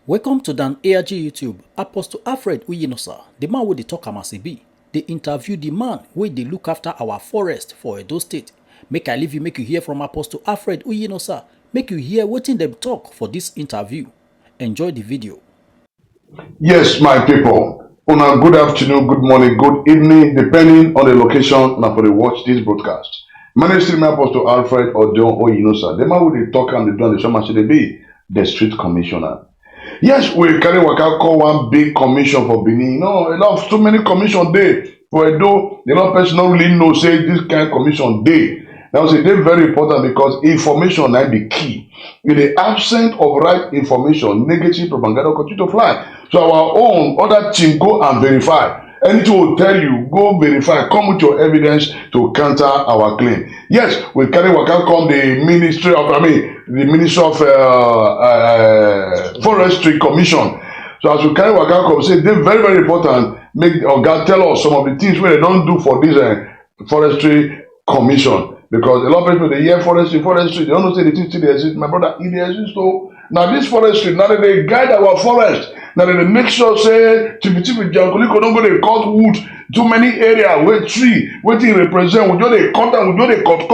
Welcome to Dan ARG YouTube. Apostle Alfred Uyinosa, the man with the talk am as e be. They interview the man wey dey look after our forest for Edo State. Make I leave you, make you hear from Apostle Alfred Uyinosa. Make you hear wetin dem talk for this interview. Enjoy the video. Yes, my people. Una good afternoon, good morning, good evening, depending on the location na for the watch this broadcast. My name is Apostle Alfred Odeon Oyinosa. The man with the talk and the do and the show machine dey be the street commissioner. Yes, we carry waka call one big commission for Benin. No, a lot of so many commission dey for Edo. A lot of person don't really know say this kind of commission dey. Now say they very important because information na be key. In the absence of right information, negative propaganda continue to fly. So our own other team go and verify. Anything will tell you, go verify, come with your evidence to counter our claim. Yes, we carry waka come the Ministry of, the Ministry of Forestry Commission. So as we carry waka come, say they very, very important. Make Oga tell us some of the things where they don't do for this Forestry Commission. Because a lot of people they hear forestry, they don't know say the things still they exist. My brother, it exist. So now this forestry, now that they guide our forest, now that they make sure say Tibi Jankuliko don't go they cut wood, too many area where tree, what it represent, we do they cut and we do they cut.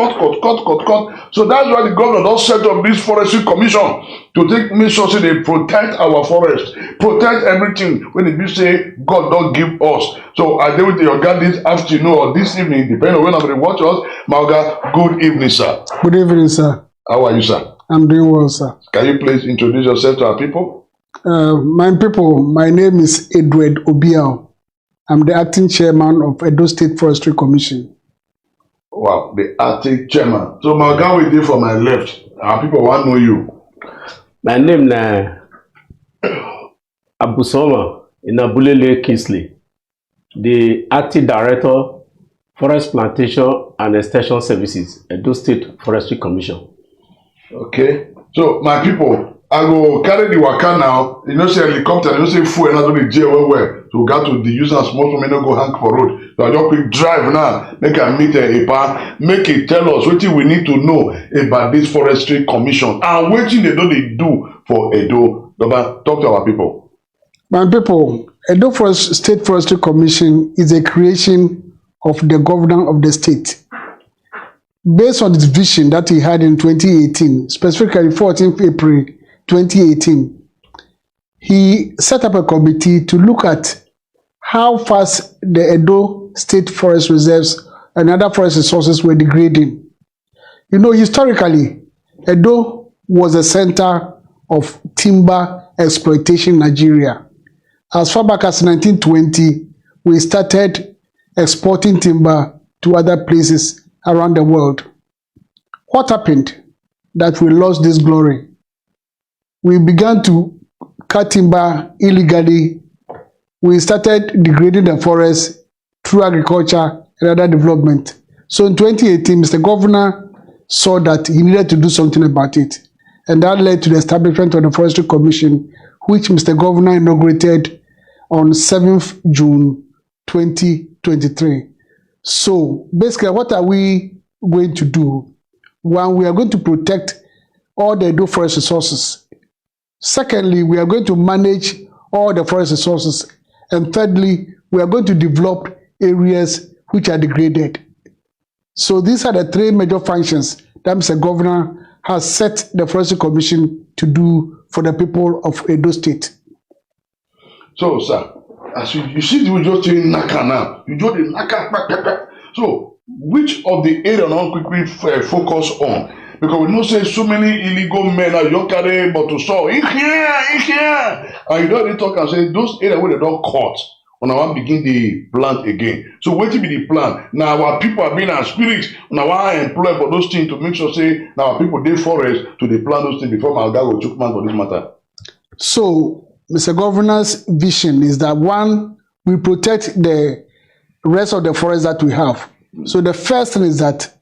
So that's why the government don't set up this forestry commission to make sure say they protect our forest, protect everything when they do say God don't give us. So I deal with your God this afternoon or this evening, depending on when I'm going to watch us. Mauga, good evening, sir. Good evening, sir. How are you, sir? I'm doing well, sir. Can you please introduce yourself to our people? My people, my name is Edward Obiao. I'm the acting chairman of Edo State Forestry Commission. Wow, the acting chairman. So Mauga will do for my left. Our people want to know you. My name is Abusoma Inabulele Kingsley, the acting director, Forest Plantation and Extension Services, Edo State Forestry Commission. Okay. So my people, I go carry the waka now. You know, say helicopter, you know, say fuel, and I do the jail well. So we got to the user and small so not go hang for road. So I just quick drive now. Make a meet a pa. Make it tell us what we need to know about this forestry commission and what they do for Edo. Talk to our people. My people, Edo State Forestry Commission is a creation of the governor of the state. Based on its vision that he had in 2018, specifically 14th April 2018, he set up a committee to look at how fast the Edo State Forest Reserves and other forest resources were degrading. You know, historically, Edo was a center of timber exploitation in Nigeria. As far back as 1920, we started exporting timber to other places around the world. What happened that we lost this glory? We began to cut timber illegally. We started degrading the forest through agriculture and other development. So in 2018, Mr. Governor saw that he needed to do something about it. And that led to the establishment of the Forestry Commission, which Mr. Governor inaugurated on 7th June 2023. So basically, what are we going to do? One, we are going to protect all the Edo forest resources. Secondly, we are going to manage all the forest resources. And thirdly, we are going to develop areas which are degraded. So these are the three major functions that Mr. Governor has set the Forestry Commission to do for the people of Edo State. So, sir, as you see, you just saying Naka now. You just Naka. So, which of the area now quickly focus on? Because we know say so many illegal men are you carry but to saw in here. And you don't really talk and say those areas where they don't cut. On our begin the plant again. So what will be the plan? Now our people are being our spirits. Now I employ for those things to make sure say now our people they forest to the plan those things before my guy will choke man for this matter. So Mr. Governor's vision is that one, we protect the rest of the forest that we have. So the first thing is that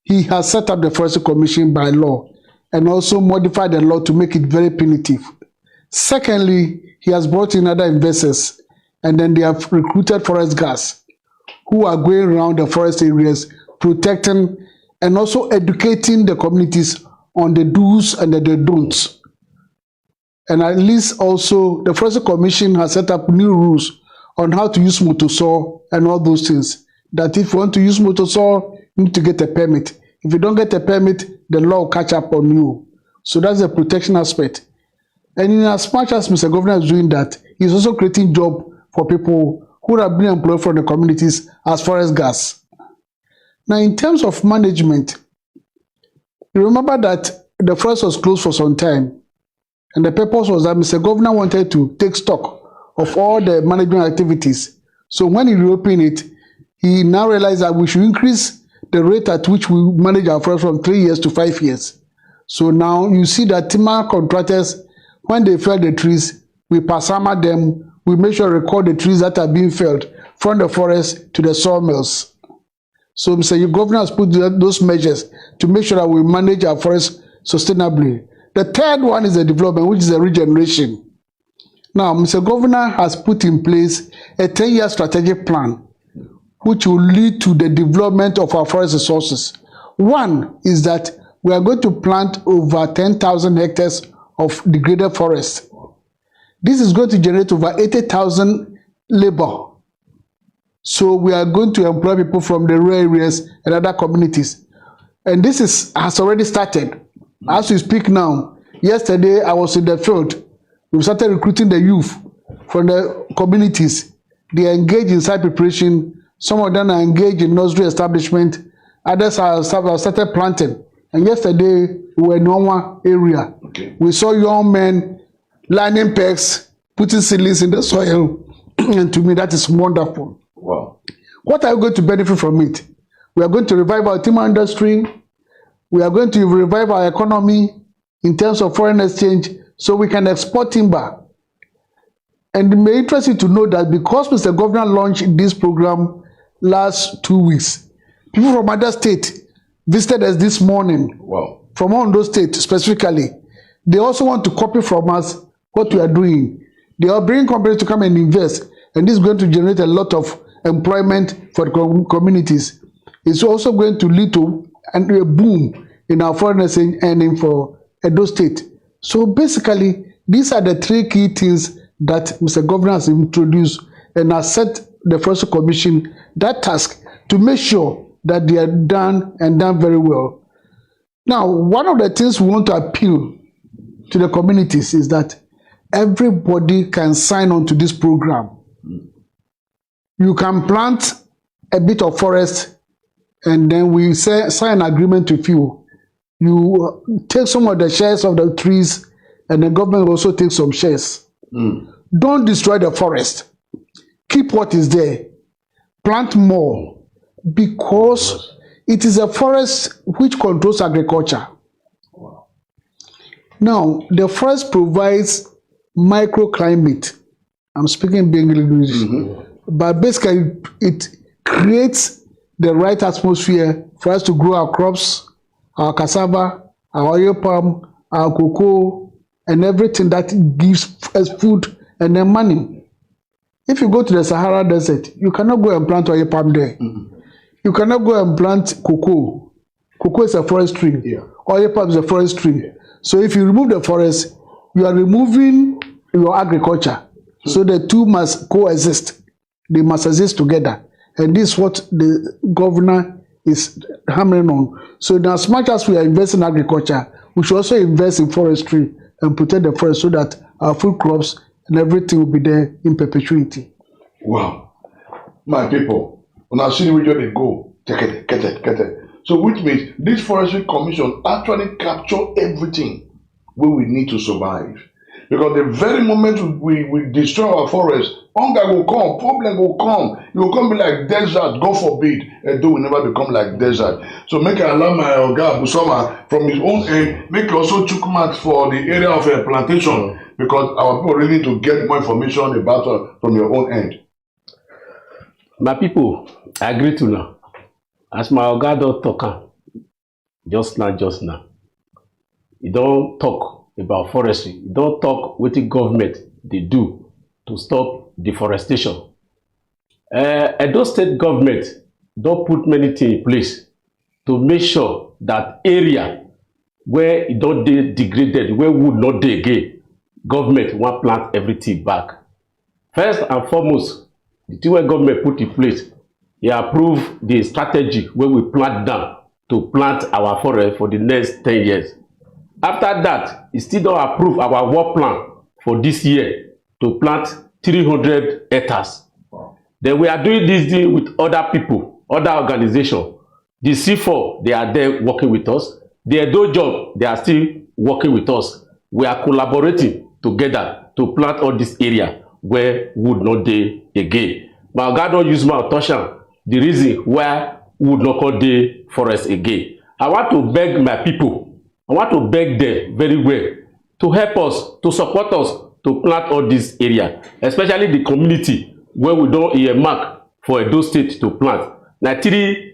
he has set up the Forestry Commission by law and also modified the law to make it very punitive. Secondly, he has brought in other investors and then they have recruited forest guards who are going around the forest areas, protecting and also educating the communities on the do's and the don'ts. And at least also the Forestry Commission has set up new rules on how to use motor saw and all those things. That if you want to use motor saw, you need to get a permit. If you don't get a permit, the law will catch up on you. So that's the protection aspect. And in as much as Mr. Governor is doing that, he's also creating job for people who have been employed from the communities as forest gas. Now, in terms of management, you remember that the forest was closed for some time. And the purpose was that Mr. Governor wanted to take stock of all the management activities. So when he reopened it, he now realized that we should increase the rate at which we manage our forest from 3 years to 5 years. So now you see that timber contractors, when they fell the trees, we pasama them, we make sure to record the trees that are being felled from the forest to the sawmills. So Mr. Governor has put those measures to make sure that we manage our forest sustainably. The third one is the development, which is the regeneration. Now, Mr. Governor has put in place a 10-year strategic plan, which will lead to the development of our forest resources. One is that we are going to plant over 10,000 hectares of degraded forest. This is going to generate over 80,000 labor. So we are going to employ people from the rural areas and other communities. And this has already started. As we speak now, yesterday I was in the field. We started recruiting the youth from the communities. They are engaged in site preparation. Some of them are engaged in nursery establishment. Others have started planting. And yesterday we were in Nwa area. Okay. We saw young men lining pegs, putting seedlings in the soil. And to me, that is wonderful. Wow. What are we going to benefit from it? We are going to revive our timber industry. We are going to revive our economy in terms of foreign exchange so we can export timber. And it may interest you to know that because Mr. Governor launched this program last 2 weeks, people from other states visited us this morning. Wow. From Ondo State specifically. They also want to copy from us what we are doing. They are bringing companies to come and invest, and this is going to generate a lot of employment for the communities. It's also going to lead to a boom in our foreign exchange earning for Edo State. So basically, these are the three key things that Mr. Governor has introduced and has set the Forestry Commission that task to make sure that they are done and done very well. Now, one of the things we want to appeal to the communities is that everybody can sign on to this program. You can plant a bit of forest and then we sign an agreement with you. You take some of the shares of the trees and the government will also take some shares. Don't destroy the forest. Keep what is there. Plant more because it is a forest which controls agriculture. Wow. Now, the forest provides microclimate. I'm speaking English. But basically, it creates the right atmosphere for us to grow our crops, our cassava, our oil palm, our cocoa, and everything that gives us food and then money. If you go to the Sahara Desert, you cannot go and plant oil palm there. You cannot go and plant cocoa. Cocoa is a forest tree. Yeah. Oil palm is a forest tree. Yeah. So if you remove the forest, you are removing your agriculture. So the two must coexist. They must exist together. And this is what the governor is hammering on. So in as much as we are investing in agriculture, we should also invest in forestry and protect the forest so that our food crops and everything will be there in perpetuity. Wow. My people, when I see where they go, get it. So which means this Forestry Commission actually capture everything where we need to survive. Because the very moment we destroy our forest, hunger will come, problem will come. It will come be like desert, God forbid. Edo will never become like desert. So make I allow my Oga Busoma from his own end, make also chook mat for the area of a plantation. Because our people really need to get more information about from your own end. My people, I agree to now. As my Oga don talk just now. You don't talk about forestry. You don't talk what the government they do to stop deforestation. Edo State government don't put many things in place to make sure that area where it don't degraded, where wood not dey again, government want plant everything back. First and foremost, the thing wey government put in place, e approve the strategy wey we plant down to plant our forest for the next 10 years. After that, e still don approve our work plan for this year to plant 300 hectares. Then we are doing this deal with other people, other organizations. The C4, they are there working with us. The Edo Job, they are still working with us. We are collaborating together to plant all this area where wood not dey again. My God don use mouth touch am. The reason why wood not come dey forest again. I want to beg my people, I want to beg them very well to help us, to support us to plant all this area, especially the community where we don earmark for Edo State to plant. Na 3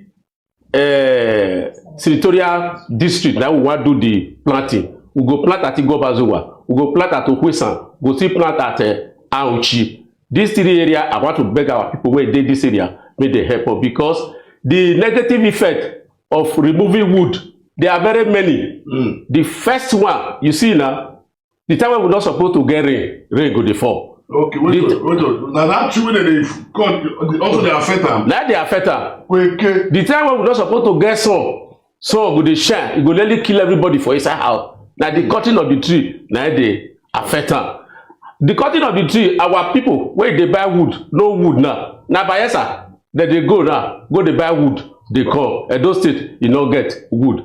senatorial district that we want do the planting. We go plant at Igobazowa, we go plant at Okwesan, we go still plant at Auchi. These 3 areas, I want to beg our people where they this area, make they help us, because the negative effect of removing wood, there are very many. The first one, you see now, the time when we're not supposed to get rain go dey fall. Okay, wait. Now that true when they also they affect them. Now they affect them. Okay. The time when we're not supposed to get sun go dey shine, it go nearly kill everybody for inside house. Now the cutting of the tree, now they affect them. The cutting of the tree, our people where they buy wood, no wood now. Now Bayelsa, then they go now, go they buy wood, they come. Edo State, you not get wood.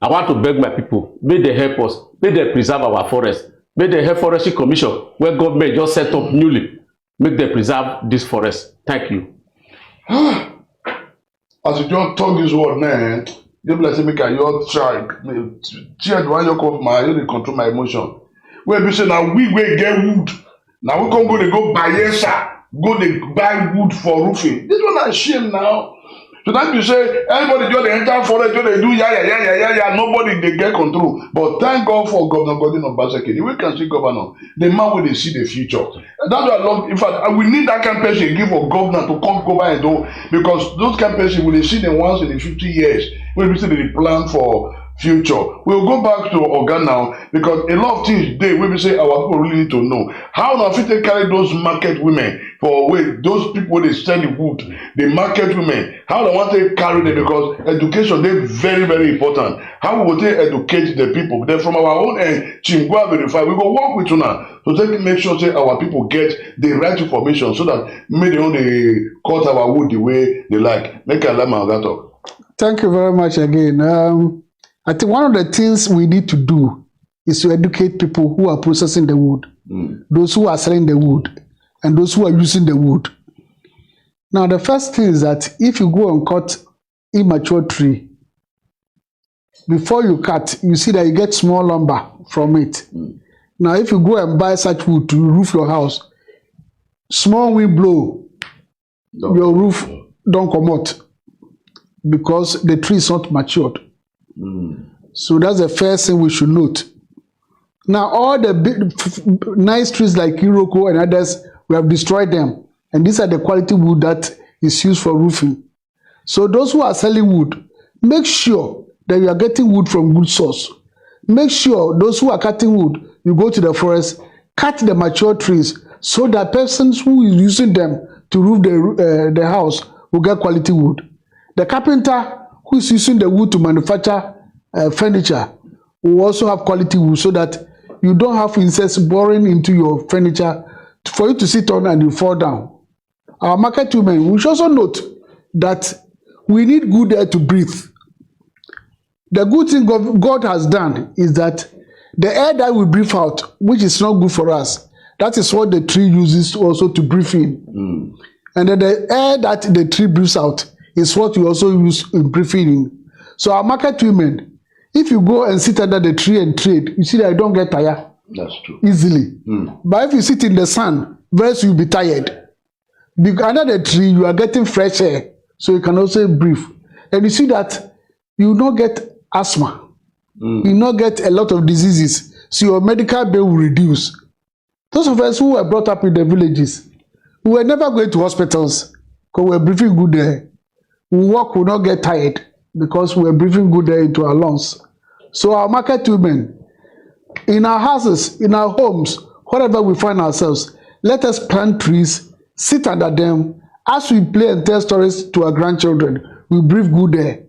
I want to beg my people, may they help us, may they preserve our forest, may they help Forestry Commission, where government just set up newly, make them preserve this forest. Thank you. As you don't talk this word, man, you like say make I your try. Tear one your off my, you dey control my emotion. Where be say now we get wood. Now we can go they go buy go they buy wood for roofing. This one a shame now. So that you say everybody just dey enter forest, just they do yeah. Nobody they get control. But thank God for Governor Godwin Obaseki. The way can see governor, the man will they see the future. That's why I love. In fact, we need that kind of person give for governor to come over and do, because those kind of person will they see them once in the 50 years. When we see the plan for future. We'll go back to Oga now, because a lot of things they we say our people really need to know. How now if they carry those market women for those people they sell the wood, the market women, how they want to carry them, because education they very, very important. How we will take educate the people. Then from our own end, Chingwa verify, we go work with you now. So take make sure say our people get the right information so that maybe they only cut our wood the way they like. Make a lemon talk. Thank you very much again. I think one of the things we need to do is to educate people who are processing the wood, those who are selling the wood, and those who are using the wood. Now, the first thing is that if you go and cut immature tree, before you cut, you see that you get small lumber from it. Now, if you go and buy such wood to roof your house, small wind blow, your roof don't come out because the tree is not matured. So that's the first thing we should note. Now, all the big, nice trees like Iroko and others, we have destroyed them. And these are the quality wood that is used for roofing. So those who are selling wood, make sure that you are getting wood from good source. Make sure those who are cutting wood, you go to the forest, cut the mature trees so that persons who is using them to roof the house will get quality wood. The carpenter who is using the wood to manufacture furniture will also have quality wood, so that you don't have insects boring into your furniture for you to sit on and you fall down. Our market women, we should also note that we need good air to breathe. The good thing God has done is that the air that we breathe out, which is not good for us, that is what the tree uses also to breathe in. And then the air that the tree breathes out is what you also use in breathing in. So our market women, if you go and sit under the tree and trade, you see that you don't get tired. That's true. Easily. But if you sit in the sun, very soon you'll be tired. Because under the tree, you are getting fresh air, so you can also breathe. And you see that you will not get asthma. You will not get a lot of diseases. So your medical bill will reduce. Those of us who were brought up in the villages, we were never going to hospitals because we were breathing good air. We walk, will not get tired because we are breathing good air into our lungs. So our market women, In our houses, in our homes, wherever we find ourselves, let us plant trees, sit under them. As we play and tell stories to our grandchildren, we breathe good air.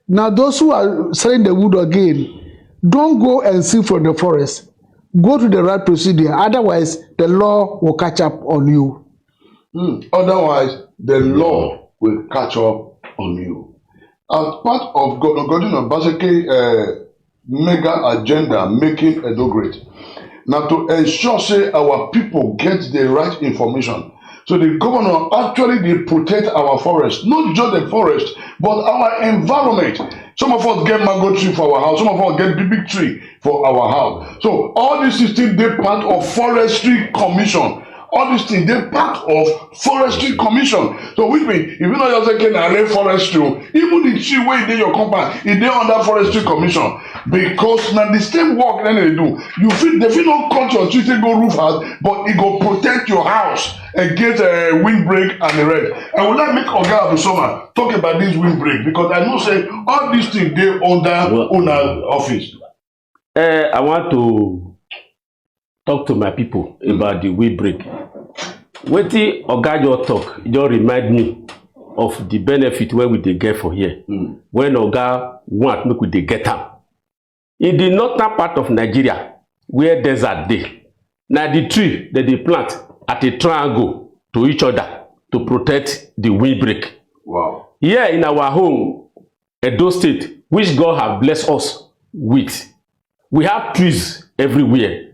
Now, those who are selling the wood again, don't go and steal from the forest. Go to the right procedure. Otherwise, the law will catch up on you. Otherwise, the law will catch up on you. As part of Godwin Obaseki mega agenda, making Edo great. Now, to ensure say our people get the right information. So the governor actually they protect our forest, not just the forest, but our environment. Some of us get mango tree for our house, some of us get big tree for our house. So all these things they part of Forestry Commission. All these things they part of Forestry Commission. So which means if you know just say can forestry, even the tree where in your compound, it they under Forestry Commission. Because now the same work then they do. You feel they feel not cut your tree, they go roof house, but it go protect your house against windbreak and the rest. I would like make Oga Abdulsoma talk about this windbreak because I know say all these things they under owner office. I want to talk to my people about the windbreak. Wetin Oga just talk, just remind me of the benefit wey we dey get for here. When Oga want make we dey get am. In the northern part of Nigeria, where desert dey, na the tree that they plant at a triangle to each other to protect the windbreak. Wow. Here in our home, Edo State, which God have blessed us with, we have trees everywhere.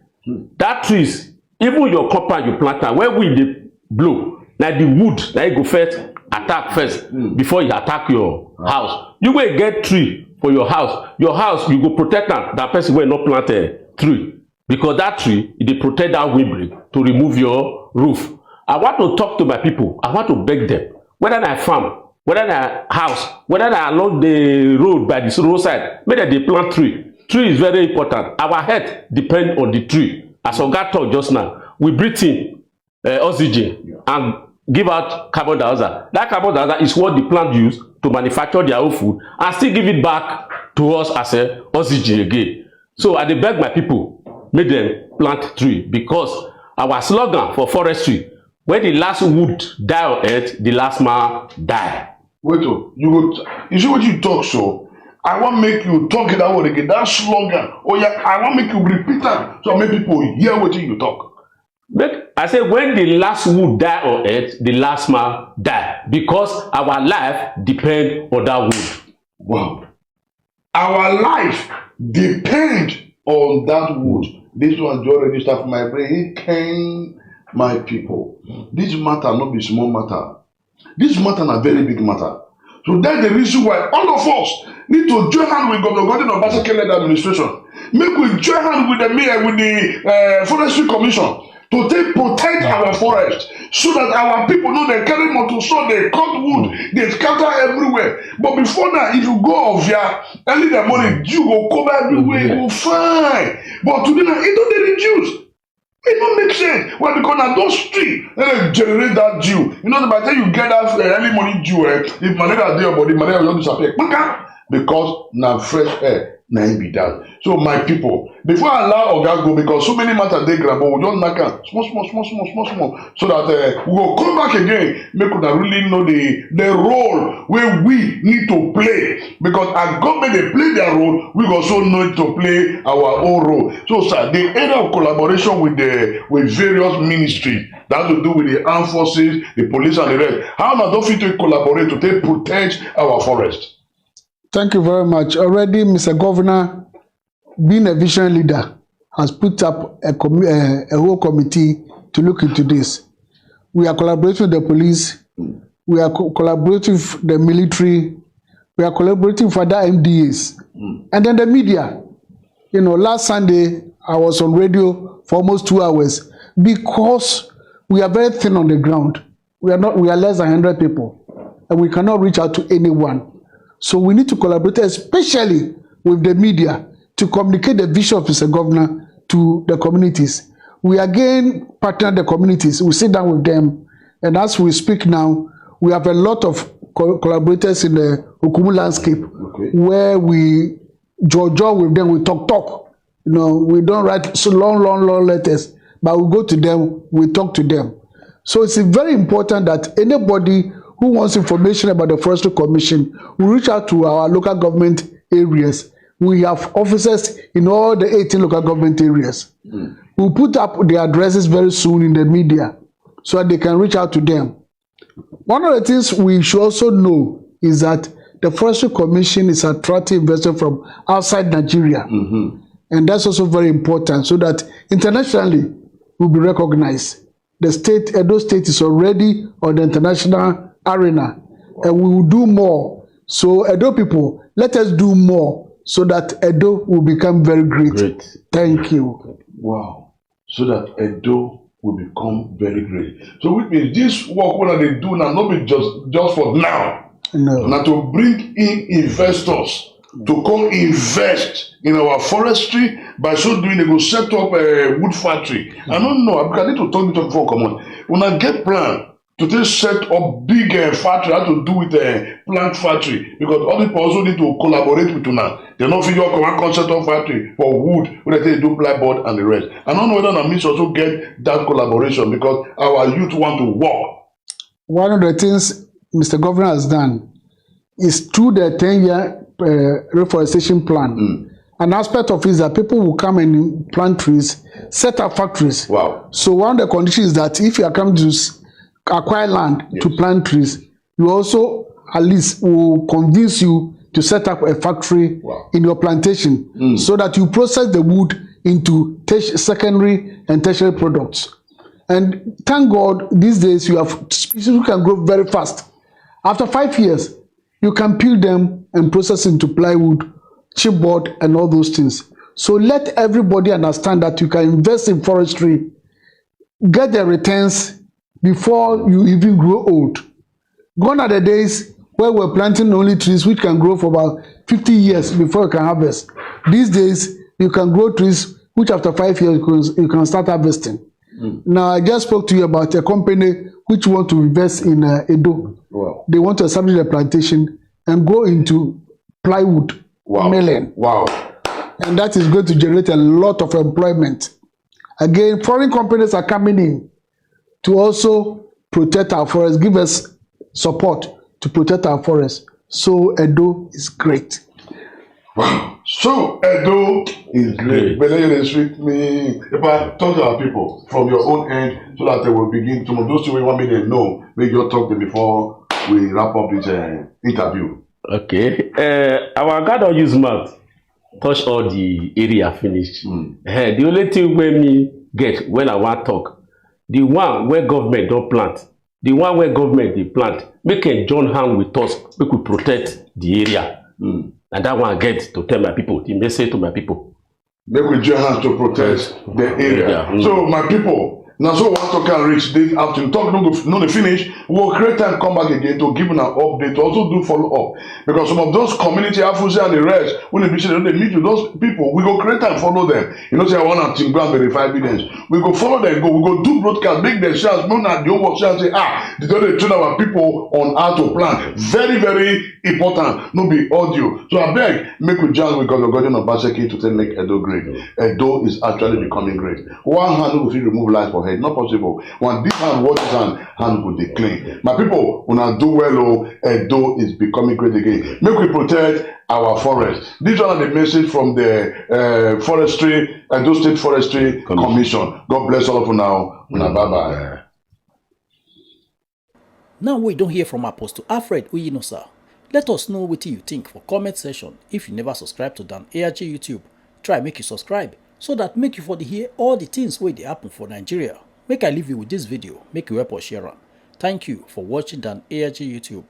That trees, even your compound you plant am, when wind dey blow, na the wood na you go first attack first before you attack your house. You go get tree for your house you go protect am that person wey no plant a tree, because that tree e dey protect that windbreak to remove your roof. I want to talk to my people. I want to beg them, whether na farm, whether na house, whether na along the road by the roadside, make dem dey plant tree. Tree is very important. Our health depend on the tree. As Oga talk just now, we breathe in oxygen and give out carbon dioxide. That carbon dioxide is what the plant use to manufacture their own food and still give it back to us as a oxygen again. So I dey beg my people, make them plant tree, because our slogan for forestry, when the last wood die on earth, the last man die. Wait, you see what you talk so? I want make you talk it out again. That slogan. Oh yeah, I want make you repeat that so make people hear what you talk. I say when the last wood die on earth, the last man die, because our life depend on that wood. Wow. Our life depend on that wood. This one just register for my brain. It came, my people. This matter not be small matter. This matter na very big matter. So that's the reason why all of us need to join hands with Governor Godwin Obaseki-led administration. Make we join hands with the Forestry Commission to take protect our forest, so that our people know they carry motor, so they cut wood, they scatter everywhere. But before that, if you go off here early in the morning, dew go cover everywhere, it go fine. But today now, it don't dey reduce. It don't make sense. Well, because now those trees, they generate that dew. You know, by the time you get that early morning dew, if malaria is there, but the malaria will not disappear. Because now fresh air. Now be that. So my people, before I allow Oga go, because so many matters they grab, but we don't knock out small, so that we will come back again, make us really know the role where we need to play. Because as government they play their role, we also need to play our own role. So sir, the area of collaboration with various ministries that has to do with the armed forces, the police and the rest. How now don't fit to collaborate to protect our forest? Thank you very much. Already, Mr. Governor, being a vision leader, has put up a whole committee to look into this. We are collaborating with the police. We are collaborating with the military. We are collaborating with other MDAs. And then the media. You know, last Sunday, I was on radio for almost 2 hours because we are very thin on the ground. We are less than 100 people. And we cannot reach out to anyone. So we need to collaborate, especially with the media, to communicate the vision of Mr. Governor to the communities. We again partner the communities. We sit down with them, and as we speak now, we have a lot of collaborators in the Okumu landscape, where we join with them, we talk. We don't write so long letters, but we go to them, we talk to them. So it's very important that anybody who wants information about the Forestry Commission will reach out to our local government areas. We have officers in all the 18 local government areas. We'll put up the addresses very soon in the media so that they can reach out to them. One of the things we should also know is that the Forestry Commission is attracting investors from outside Nigeria. And that's also very important so that internationally we'll be recognized. The state, Edo State, is already on the international arena, and we will do more. So Edo people, let us do more so that Edo will become very great. Thank you. Wow. So that Edo will become very great. So which means this work what they do now, not be just for now. No. Now to bring in investors to come invest in our forestry. By so doing, they go set up a wood factory. I don't know, because I need to talk to before come on. When I get plan to just set up big factory, how to do with a plant factory, because all people also need to collaborate with you now. They don't figure out one concept of factory for wood, where they do plyboard and the rest. I don't know whether I means also get that collaboration because our youth want to work. One of the things Mr. Governor has done is through the 10-year reforestation plan. An aspect of it is that people will come and plant trees, set up factories. Wow. So one of the conditions is that if you are coming to acquire land to plant trees, you also at least will convince you to set up a factory in your plantation so that you process the wood into secondary and tertiary products. And thank God these days you have species who can grow very fast. After 5 years, you can peel them and process into plywood, chipboard, and all those things. So let everybody understand that you can invest in forestry, get the returns before you even grow old. Gone are the days where we're planting only trees which can grow for about 50 years before you can harvest. These days, you can grow trees which after 5 years you can start harvesting. Now, I just spoke to you about a company which want to invest in Edo. Wow. They want to establish a plantation and go into plywood milling. Wow. And that is going to generate a lot of employment. Again, foreign companies are coming in to also protect our forests, give us support to protect our forests. So Edo is great. Wow. So Edo is great. But let you speak me. If I talk to our people from your own end so that they will begin some of those things we want me to know, maybe you'll talk to them before we wrap up this interview. Okay. Our God don't use mouth touch all the area finished. The only thing when me get when I want talk, the one where government don't plant, the one where government they plant, make a join hand with us, we could protect the area. And that one I get to tell my people, the message to my people. Make we join hands to protect the area. So my people, now so want to can reach this afternoon. Talk no finish. We'll create time come back again to give an update, to also do follow up. Because some of those community Afuse and the rest, when they meet with those people, we go create and follow them. You know, say I want to go and verify evidence. We go follow them, we go do broadcast, make them chance, no not the homework chance say, they don't train our people on how to plan. Very, very important. No be audio. So I beg, make we join because we're going to Baseki to make Edo great. Edo is actually becoming great. One hand will remove life for not possible. When this hand washes hand will be clean. My people, when I do well, Edo is becoming great again. Make we protect our forest. This one is the message from the Forestry, Edo State Forestry Commission. God bless all of you now. Bye-bye. Now we don't hear from Apostle Alfred Uyinosa. Let us know what you think for comment section. If you never subscribe to Dan ARG YouTube, try make you subscribe so that make you for the hear all the things where they happen for Nigeria. Make I leave you with this video, make you help us share on. Thank you for watching Dan ARG YouTube.